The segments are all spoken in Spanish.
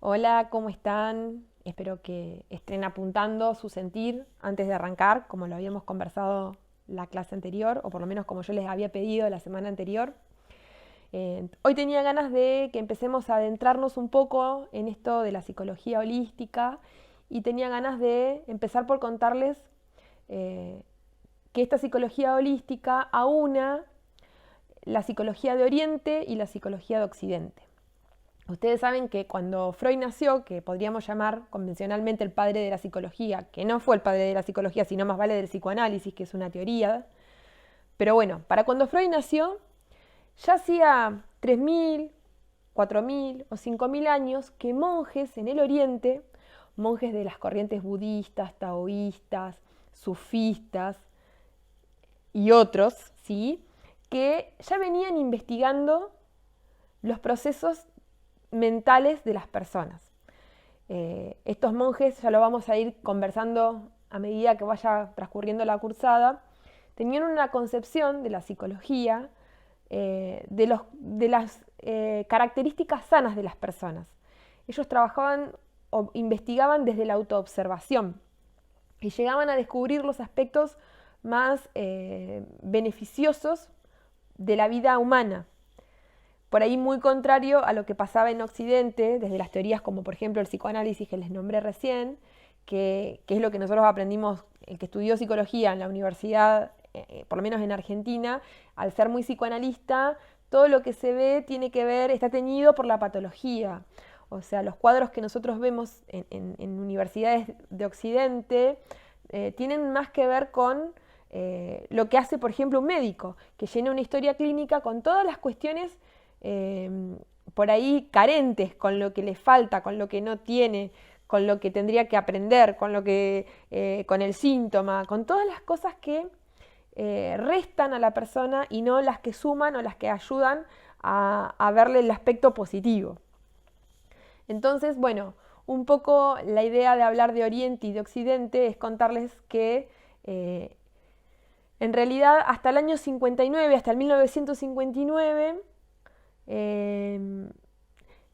Hola, ¿cómo están? Espero que estén apuntando su sentir antes de arrancar, como lo habíamos conversado la clase anterior, o por lo menos como yo les había pedido la semana anterior. Hoy tenía ganas de que empecemos a adentrarnos un poco en esto de la psicología holística y tenía ganas de empezar por contarles eh, que esta psicología holística aúna la psicología de Oriente y la psicología de Occidente. Ustedes saben que cuando Freud nació, que podríamos llamar convencionalmente el padre de la psicología, que no fue el padre de la psicología, sino más vale del psicoanálisis, que es una teoría, pero bueno, para cuando Freud nació, ya hacía 3.000, 4.000 o 5.000 años que monjes en el Oriente, monjes de las corrientes budistas, taoístas, sufistas y otros, ¿sí?, que ya venían investigando los procesos mentales de las personas. Estos monjes, ya lo vamos a ir conversando a medida que vaya transcurriendo la cursada, tenían una concepción de la psicología, de las características sanas de las personas. Ellos trabajaban o investigaban desde la autoobservación y llegaban a descubrir los aspectos más beneficiosos de la vida humana. Por ahí muy contrario a lo que pasaba en Occidente, desde las teorías como por ejemplo el psicoanálisis que les nombré recién, que es lo que nosotros aprendimos, el que estudió psicología en la universidad, por lo menos en Argentina, al ser muy psicoanalista, todo lo que se ve tiene que ver, está teñido por la patología. O sea, los cuadros que nosotros vemos en universidades de Occidente tienen más que ver con lo que hace, por ejemplo, un médico, que llena una historia clínica con todas las cuestiones por ahí carentes, con lo que le falta, con lo que no tiene, con lo que tendría que aprender, con lo que, con el síntoma, con todas las cosas que restan a la persona y no las que suman o las que ayudan a verle el aspecto positivo. Entonces, bueno, un poco la idea de hablar de Oriente y de Occidente es contarles que en realidad hasta el año 59, hasta el 1959,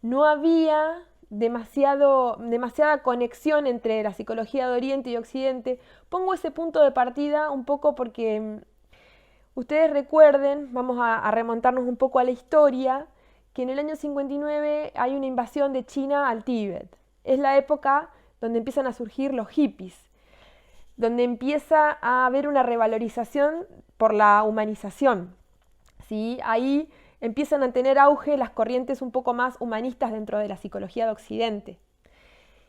no había demasiada conexión entre la psicología de Oriente y Occidente. Pongo ese punto de partida un poco porque ustedes recuerden, vamos a remontarnos un poco a la historia, que en el año 59 hay una invasión de China al Tíbet. Es la época donde empiezan a surgir los hippies, donde empieza a haber una revalorización por la humanización, ¿sí? Ahí empiezan a tener auge las corrientes un poco más humanistas dentro de la psicología de Occidente.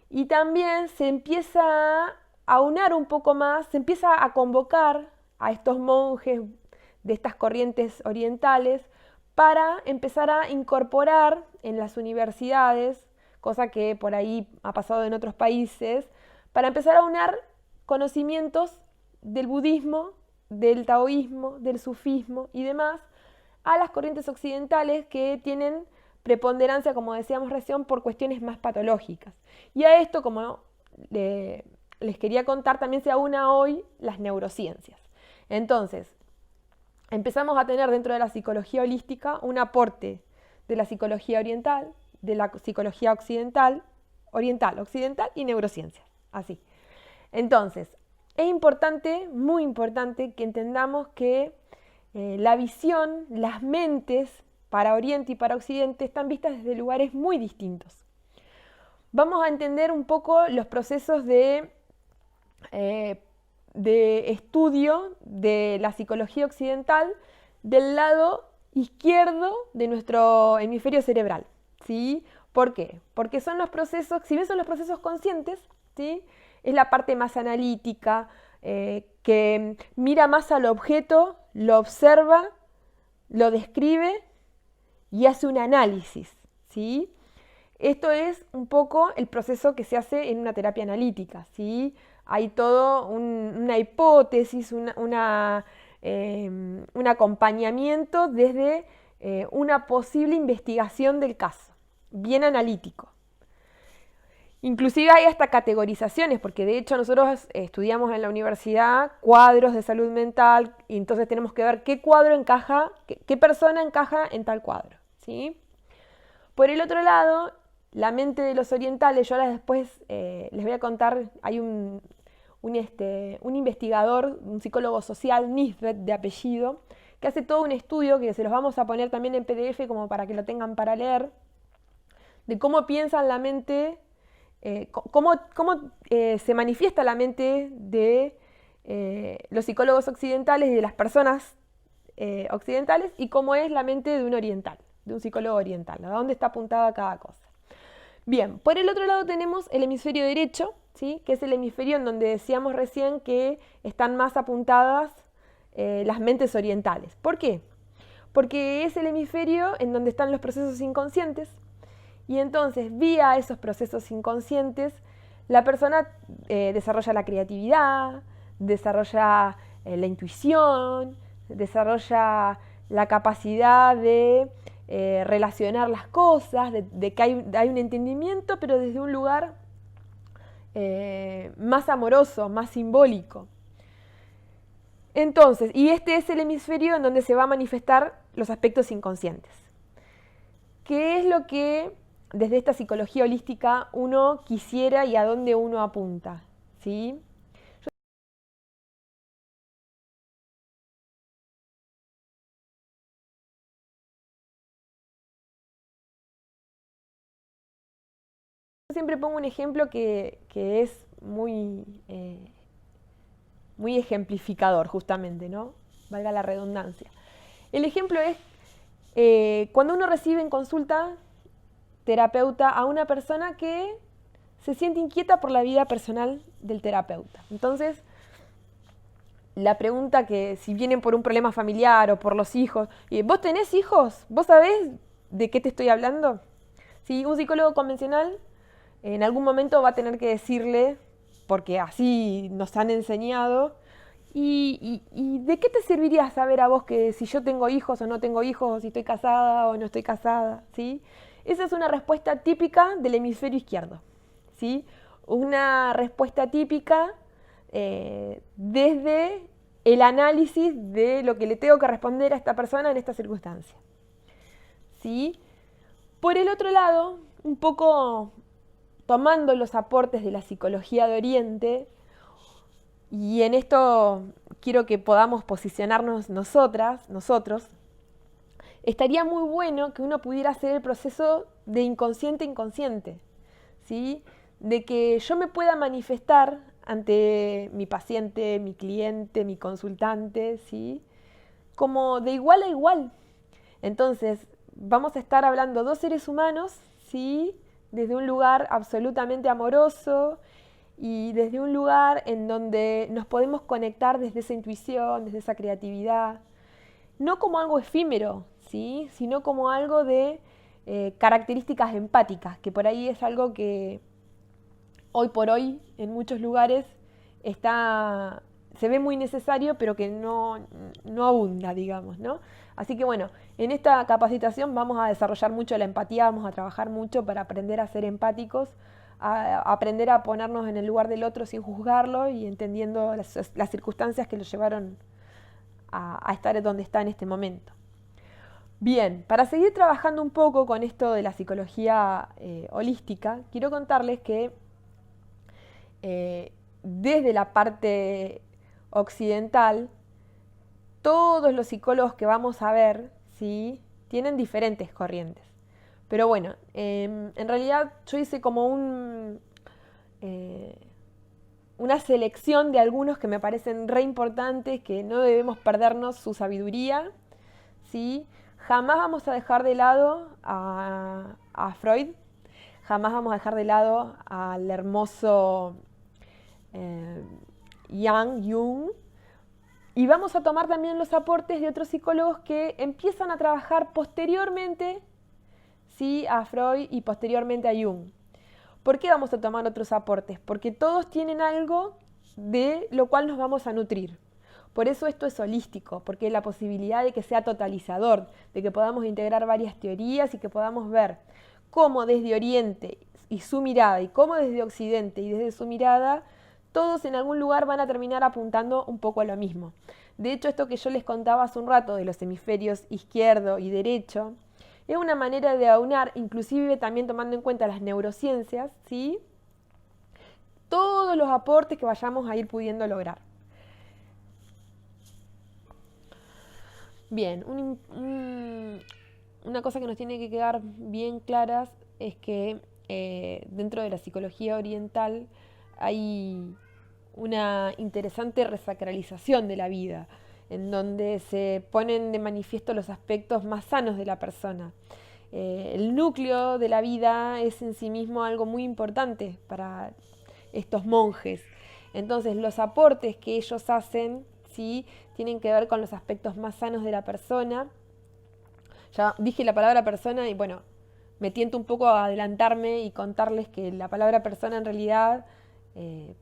Y también se empieza a aunar un poco más, se empieza a convocar a estos monjes de estas corrientes orientales para empezar a incorporar en las universidades, cosa que por ahí ha pasado en otros países, para empezar a aunar conocimientos del budismo, del taoísmo, del sufismo y demás, a las corrientes occidentales que tienen preponderancia, como decíamos recién, por cuestiones más patológicas. Y a esto, como les quería contar, también se aúna hoy las neurociencias. Entonces, empezamos a tener dentro de la psicología holística un aporte de la psicología oriental, de la psicología oriental, occidental y neurociencias. Así. Entonces, es importante, muy importante, que entendamos que la visión, las mentes para Oriente y para Occidente están vistas desde lugares muy distintos. Vamos a entender un poco los procesos de estudio de la psicología occidental del lado izquierdo de nuestro hemisferio cerebral, ¿sí? ¿Por qué? Porque son los procesos, si bien son los procesos conscientes, ¿sí?, es la parte más analítica, que mira más al objeto, lo observa, lo describe y hace un análisis, ¿sí? Esto es un poco el proceso que se hace en una terapia analítica, ¿sí? Hay todo una hipótesis, un acompañamiento desde una posible investigación del caso, bien analítico. Inclusive hay hasta categorizaciones, porque de hecho nosotros estudiamos en la universidad cuadros de salud mental y entonces tenemos que ver qué cuadro encaja, qué persona encaja en tal cuadro, ¿sí? Por el otro lado, la mente de los orientales, yo ahora después les voy a contar, hay un investigador, un psicólogo social, Nisbet de apellido, que hace todo un estudio que se los vamos a poner también en PDF como para que lo tengan para leer, de cómo piensan la mente, cómo se manifiesta la mente de los psicólogos occidentales y de las personas occidentales y cómo es la mente de un oriental, de un psicólogo oriental, a dónde está apuntada cada cosa. Bien, por el otro lado tenemos el hemisferio derecho, ¿sí? Que es el hemisferio en donde decíamos recién que están más apuntadas las mentes orientales. ¿Por qué? Porque es el hemisferio en donde están los procesos inconscientes y entonces vía esos procesos inconscientes la persona desarrolla la creatividad, desarrolla la intuición, desarrolla la capacidad de relacionar las cosas, de que hay un entendimiento, pero desde un lugar más amoroso, más simbólico. Entonces, y este es el hemisferio en donde se va a manifestar los aspectos inconscientes. ¿Qué es lo que desde esta psicología holística uno quisiera y a dónde uno apunta? ¿Sí? Yo siempre pongo un ejemplo que es muy ejemplificador, justamente, ¿no? Valga la redundancia. El ejemplo es cuando uno recibe en consulta terapeuta a una persona que se siente inquieta por la vida personal del terapeuta. Entonces, la pregunta que si vienen por un problema familiar o por los hijos, ¿vos tenés hijos? ¿Vos sabés de qué te estoy hablando? Si un psicólogo convencional en algún momento va a tener que decirle, porque así nos han enseñado, ¿y de qué te serviría saber a vos que si yo tengo hijos o no tengo hijos, o si estoy casada o no estoy casada? ¿Sí? Esa es una respuesta típica del hemisferio izquierdo, ¿sí? Una respuesta típica desde el análisis de lo que le tengo que responder a esta persona en esta circunstancia, ¿sí? Por el otro lado, un poco tomando los aportes de la psicología de Oriente, y en esto quiero que podamos posicionarnos nosotros, estaría muy bueno que uno pudiera hacer el proceso de inconsciente a inconsciente, ¿sí? De que yo me pueda manifestar ante mi paciente, mi cliente, mi consultante, ¿sí? Como de igual a igual. Entonces, vamos a estar hablando dos seres humanos, ¿sí? Desde un lugar absolutamente amoroso y desde un lugar en donde nos podemos conectar desde esa intuición, desde esa creatividad, no como algo efímero, ¿sí? Sino como algo de características empáticas, que por ahí es algo que hoy por hoy en muchos lugares se ve muy necesario, pero que no abunda, digamos, ¿no? Así que bueno, en esta capacitación vamos a desarrollar mucho la empatía, vamos a trabajar mucho para aprender a ser empáticos, a aprender a ponernos en el lugar del otro sin juzgarlo y entendiendo las circunstancias que lo llevaron a estar donde está en este momento. Bien, para seguir trabajando un poco con esto de la psicología holística, quiero contarles que desde la parte occidental, todos los psicólogos que vamos a ver, ¿sí? Tienen diferentes corrientes. Pero bueno, en realidad yo hice como una selección de algunos que me parecen re importantes, que no debemos perdernos su sabiduría, ¿sí? Jamás vamos a dejar de lado a Freud, jamás vamos a dejar de lado al hermoso Jung, y vamos a tomar también los aportes de otros psicólogos que empiezan a trabajar posteriormente, ¿sí? A Freud y posteriormente a Jung. ¿Por qué vamos a tomar otros aportes? Porque todos tienen algo de lo cual nos vamos a nutrir. Por eso esto es holístico, porque la posibilidad de que sea totalizador, de que podamos integrar varias teorías y que podamos ver cómo desde Oriente y su mirada, y cómo desde Occidente y desde su mirada, todos en algún lugar van a terminar apuntando un poco a lo mismo. De hecho, esto que yo les contaba hace un rato de los hemisferios izquierdo y derecho, Es una manera de aunar, inclusive también tomando en cuenta las neurociencias, ¿sí?, todos los aportes que vayamos a ir pudiendo lograr. Bien, una cosa que nos tiene que quedar bien claras es que dentro de la psicología oriental hay una interesante resacralización de la vida, en donde se ponen de manifiesto los aspectos más sanos de la persona. El núcleo de la vida es en sí mismo algo muy importante para estos monjes. Entonces, los aportes que ellos hacen, ¿sí?, tienen que ver con los aspectos más sanos de la persona. Ya dije la palabra persona y bueno, me tiento un poco a adelantarme y contarles que la palabra persona en realidad,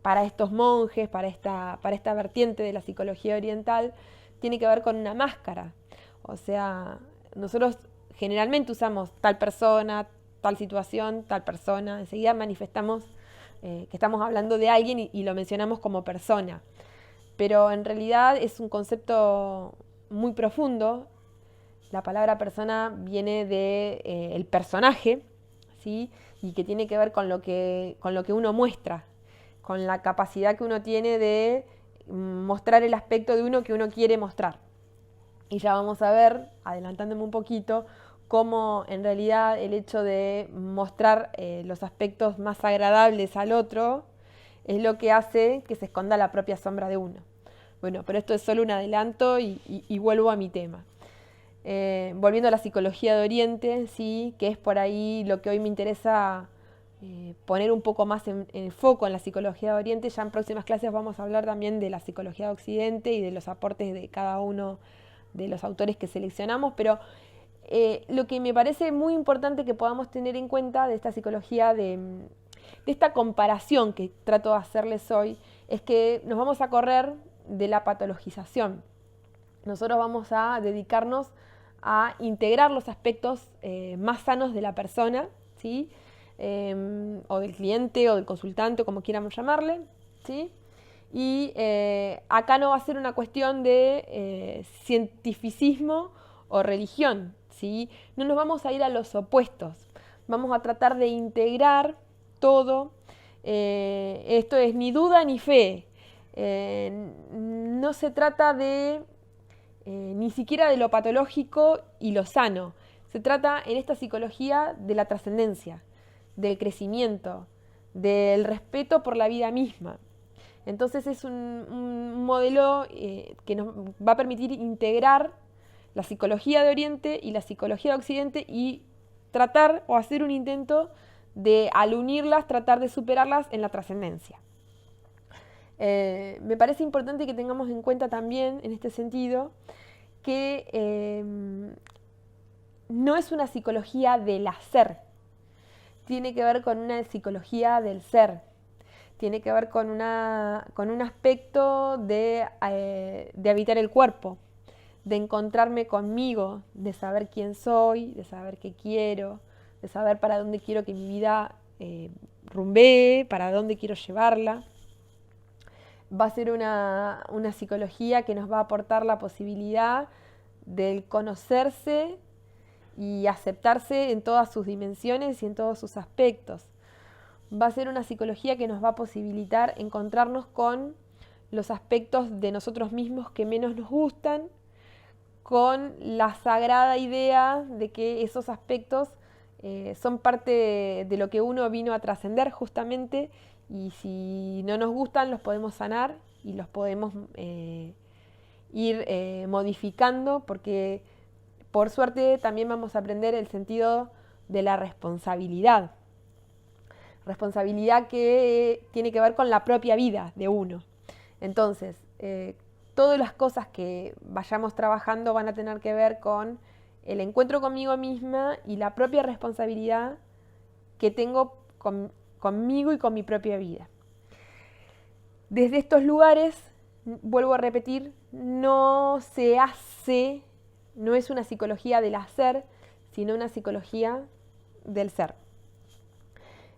para estos monjes, para esta vertiente de la psicología oriental, tiene que ver con una máscara. O sea, nosotros generalmente usamos tal persona, tal situación, tal persona, enseguida manifestamos que estamos hablando de alguien y lo mencionamos como persona. Pero en realidad es un concepto muy profundo. La palabra persona viene de el personaje, ¿sí?, y que tiene que ver con lo que uno muestra, con la capacidad que uno tiene de mostrar el aspecto de uno que uno quiere mostrar. Y ya vamos a ver, adelantándome un poquito, cómo en realidad el hecho de mostrar los aspectos más agradables al otro es lo que hace que se esconda la propia sombra de uno. Bueno, pero esto es solo un adelanto y vuelvo a mi tema. Volviendo a la psicología de Oriente, sí, que es por ahí lo que hoy me interesa poner un poco más en foco en la psicología de Oriente. Ya en próximas clases vamos a hablar también de la psicología de Occidente y de los aportes de cada uno de los autores que seleccionamos, pero lo que me parece muy importante que podamos tener en cuenta de esta psicología, de esta comparación que trato de hacerles hoy, es que nos vamos a correr de la patologización. Nosotros vamos a dedicarnos a integrar los aspectos más sanos de la persona, ¿sí?, o del cliente o del consultante, como quieramos llamarle, ¿sí? Y acá no va a ser una cuestión de cientificismo o religión, ¿sí? No nos vamos a ir a los opuestos, vamos a tratar de integrar todo. Esto es ni duda ni fe. No se trata de ni siquiera de lo patológico y lo sano. Se trata en esta psicología de la trascendencia, del crecimiento, del respeto por la vida misma. Entonces es un modelo que nos va a permitir integrar la psicología de Oriente y la psicología de Occidente y tratar o hacer un intento de, al unirlas, tratar de superarlas en la trascendencia. Me parece importante que tengamos en cuenta también, en este sentido, que no es una psicología del hacer, tiene que ver con una psicología del ser, tiene que ver con un aspecto de habitar el cuerpo, de encontrarme conmigo, de saber quién soy, de saber qué quiero, de saber para dónde quiero que mi vida rumbee, para dónde quiero llevarla. Va a ser una psicología que nos va a aportar la posibilidad del conocerse y aceptarse en todas sus dimensiones y en todos sus aspectos. Va a ser una psicología que nos va a posibilitar encontrarnos con los aspectos de nosotros mismos que menos nos gustan, con la sagrada idea de que esos aspectos son parte de lo que uno vino a trascender justamente, y si no nos gustan los podemos sanar y los podemos ir modificando, porque por suerte también vamos a aprender el sentido de la responsabilidad. Responsabilidad que tiene que ver con la propia vida de uno. Entonces, todas las cosas que vayamos trabajando van a tener que ver con el encuentro conmigo misma y la propia responsabilidad que tengo conmigo y con mi propia vida. Desde estos lugares, vuelvo a repetir, no se hace, no es una psicología del hacer, sino una psicología del ser.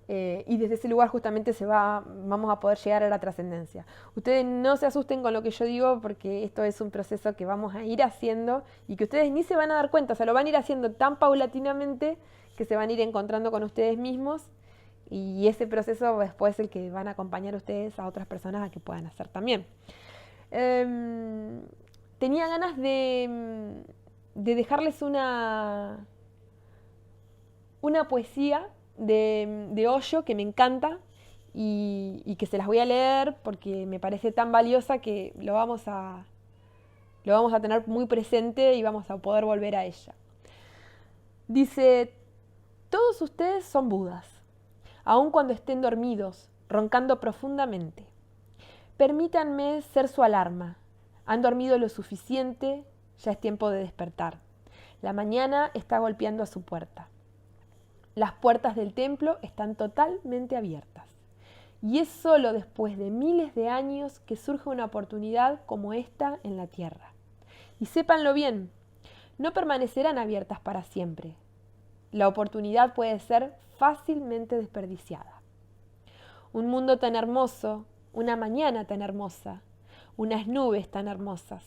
y desde ese lugar justamente vamos a poder llegar a la trascendencia. Ustedes no se asusten con lo que yo digo, porque esto es un proceso que vamos a ir haciendo y que ustedes ni se van a dar cuenta, o sea, lo van a ir haciendo tan paulatinamente que se van a ir encontrando con ustedes mismos, y ese proceso después es el que van a acompañar ustedes a otras personas a que puedan hacer también. Tenía ganas de dejarles una poesía de Hoyo que me encanta y que se las voy a leer porque me parece tan valiosa que lo vamos a tener muy presente y vamos a poder volver a ella. Dice: todos ustedes son Budas, aun cuando estén dormidos, roncando profundamente. Permítanme ser su alarma. Han dormido lo suficiente, ya es tiempo de despertar. La mañana está golpeando a su puerta. Las puertas del templo están totalmente abiertas. Y es solo después de miles de años que surge una oportunidad como esta en la tierra. Y sépanlo bien, no permanecerán abiertas para siempre. La oportunidad puede ser fácilmente desperdiciada. Un mundo tan hermoso, una mañana tan hermosa, unas nubes tan hermosas.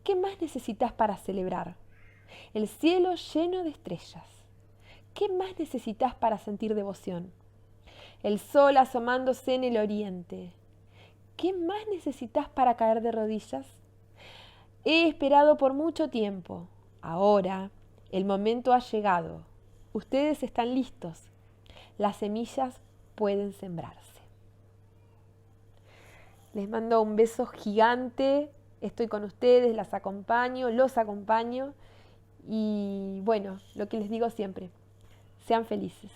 ¿Qué más necesitas para celebrar? El cielo lleno de estrellas. ¿Qué más necesitas para sentir devoción? El sol asomándose en el oriente. ¿Qué más necesitas para caer de rodillas? He esperado por mucho tiempo. Ahora, el momento ha llegado. Ustedes están listos. Las semillas pueden sembrarse. Les mando un beso gigante. Estoy con ustedes, las acompaño, los acompaño. Y bueno, lo que les digo siempre, sean felices.